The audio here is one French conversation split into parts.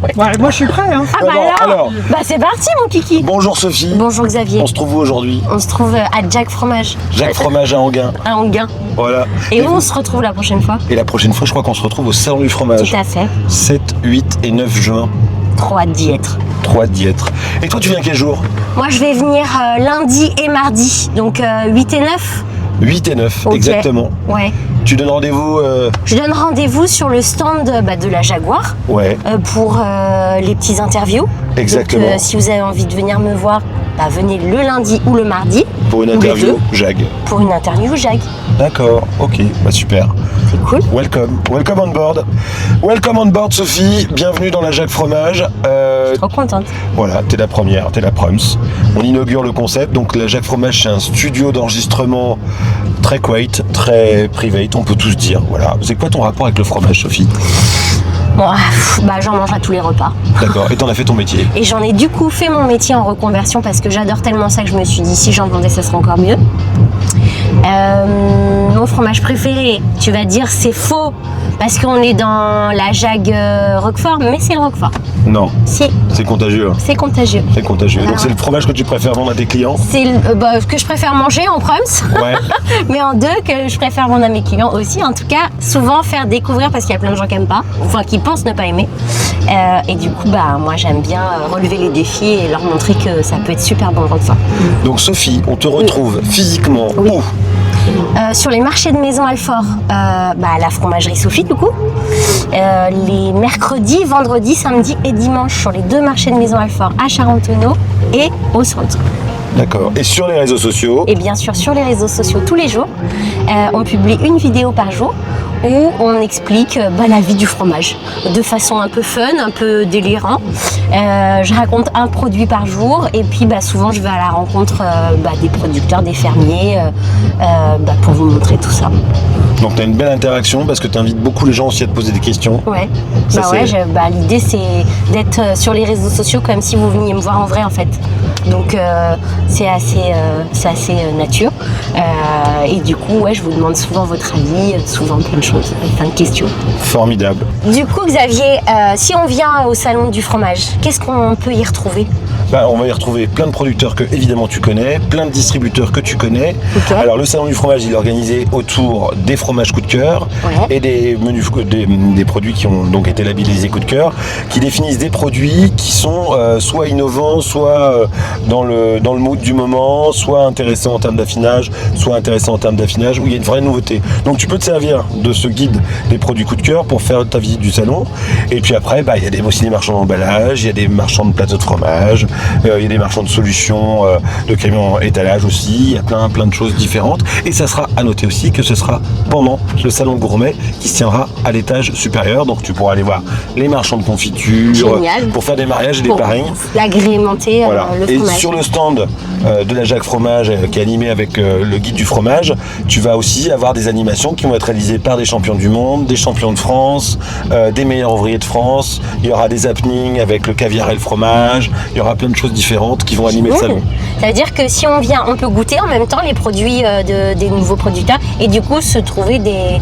Ouais, moi je suis prêt hein. Ah bah alors, bah c'est parti mon kiki. Bonjour Sophie. Bonjour Xavier. On se trouve où aujourd'hui? On se trouve à Jack Fromage. Jack Fromage à Anguin. À Anguin. Voilà. Et où on se retrouve la prochaine fois? Et la prochaine fois, je crois qu'on se retrouve au Salon du Fromage. Tout à fait. 7, 8 et 9 juin. Trop hâte d'y être. 3 d'y être. Et toi, tu viens quel jour? Moi je vais venir lundi et mardi, donc 8 et 9. 8 et 9, Ok. exactement. Ouais. Tu donnes rendez-vous Je donne rendez-vous sur le stand de la Jaguar Ouais, pour les petits interviews. exactement. Donc, si vous avez envie de venir me voir, bah, venez le lundi ou le mardi. Pour une ou les interview, deux. Jag. Pour une interview Jag. D'accord, ok, bah super. C'est cool. Welcome on board. Welcome on board Sophie, bienvenue dans la Jack Fromage. Trop contente. Voilà, t'es la première, t'es la prums. On inaugure le concept, donc la Jack Fromage c'est un studio d'enregistrement très quiet, très private, on peut tous dire. Voilà, c'est quoi ton rapport avec le fromage Sophie? Bon, bah, j'en mange à tous les repas. D'accord, et t'en as fait ton métier? Et j'en ai du coup fait mon métier en reconversion parce que j'adore tellement ça que je me suis dit si j'en vendais ça serait encore mieux. Mon fromage préféré, tu vas dire c'est faux parce qu'on est dans la Jag Roquefort, mais c'est le Roquefort. Non, Si, c'est contagieux. c'est contagieux. C'est contagieux. Donc Alors, c'est le fromage que tu préfères vendre à tes clients? c'est ce que je préfère manger en prums, Ouais. mais en deux que je préfère vendre à mes clients aussi. En tout cas, souvent faire découvrir parce qu'il y a plein de gens qui n'aiment pas, enfin qui pensent ne pas aimer. Et du coup, bah moi j'aime bien relever les défis et leur montrer que ça peut être super bon le Roquefort. Donc Sophie, on te retrouve physiquement Oui. où? Sur les marchés de maison Alfort, à la fromagerie Sophie du coup, les mercredis, vendredis, samedis et dimanches sur les deux marchés de maison Alfort à Charentonneau et au centre. D'accord. Et sur les réseaux sociaux? Et bien sûr sur les réseaux sociaux tous les jours, on publie une vidéo par jour où on explique la vie du fromage de façon un peu fun, un peu délirant. Je raconte un produit par jour et puis souvent je vais à la rencontre des producteurs, des fermiers pour vous montrer tout ça. Donc tu as une belle interaction parce que tu invites beaucoup les gens aussi à te poser des questions. Ouais, Ça, l'idée c'est d'être sur les réseaux sociaux comme si vous veniez me voir en vrai en fait. Donc c'est assez nature. Et du coup, je vous demande souvent votre avis, souvent plein de choses, plein de questions. Formidable. Du coup, Xavier, si on vient au salon du fromage, qu'est-ce qu'on peut y retrouver? On va y retrouver plein de producteurs que évidemment tu connais, plein de distributeurs que tu connais. Ok. Alors le salon du fromage il est organisé autour des fromages coup de cœur Ouais. et des menus des produits qui ont donc été labellisés coup de cœur, qui définissent des produits qui sont soit innovants, soit dans le mood du moment, soit intéressants en termes d'affinage, soit intéressants en termes d'affinage, où il y a une vraie nouveauté. Donc tu peux te servir de ce guide des produits coup de cœur pour faire ta visite du salon. Et puis après, il y a aussi des marchands d'emballage, il y a des marchands de plateaux de fromage, il y a des marchands de solutions, de camions étalage aussi, il y a plein de choses différentes. Et ça sera à noter aussi que ce sera pendant le salon gourmet qui se tiendra à l'étage supérieur. Donc tu pourras aller voir les marchands de confiture, Génial. pour faire des mariages et des Pour parrains. l'agrémenter, Voilà. le Et fromage. sur le stand de la Jack Fromage qui est animé avec le guide du fromage, tu vas aussi avoir des animations qui vont être réalisées par des champions du monde, des champions de France, des meilleurs ouvriers de France. Il y aura des happenings avec le caviar et le fromage. Il y aura plein de choses différentes qui vont animer le salon. Ça veut dire que si on vient, on peut goûter en même temps les produits des nouveaux producteurs et du coup se trouver des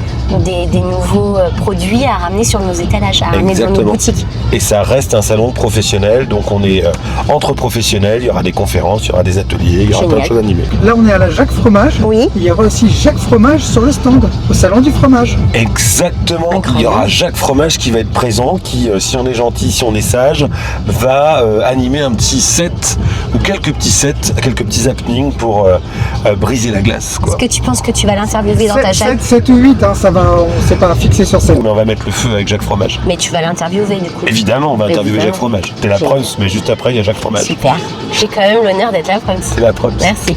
nouveaux produits à ramener sur nos étalages, à ramener dans nos boutiques. Et ça reste un salon professionnel, donc on est entre professionnels, il y aura des conférences, il y aura des ateliers, il y aura Génial. plein de choses animées. Là on est à la Jack Fromage. Oui. Il y aura aussi Jack Fromage sur le stand, au salon du fromage. Exactement, Incroyable. il y aura Jacques Fromage qui va être présent, qui, si on est gentil, si on est sage, va animer un petit set, ou quelques petits happenings pour briser la glace. Quoi. Est-ce que tu penses que tu vas l'interviewer dans ta chaîne? 7 ou 8, ça va, on s'est pas fixé sur 7. Mais on va mettre le feu avec Jacques Fromage. Mais tu vas l'interviewer du coup. Évidemment, on va interviewer Évidemment. Jacques Fromage. T'es la Génial. preuve, mais juste après, il y a Jacques Fromage. Super. J'ai quand même l'honneur d'être la preuve. C'est la preuve. Merci.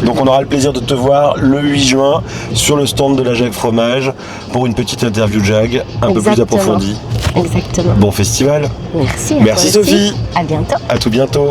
Donc on aura le plaisir de te voir le 8 juin sur le stand de la Jack Fromage pour une petite interview Jag un peu plus Exactement. approfondie. Exactement. Bon festival. Merci. à Merci toi aussi. Sophie. À bientôt. À tout bientôt.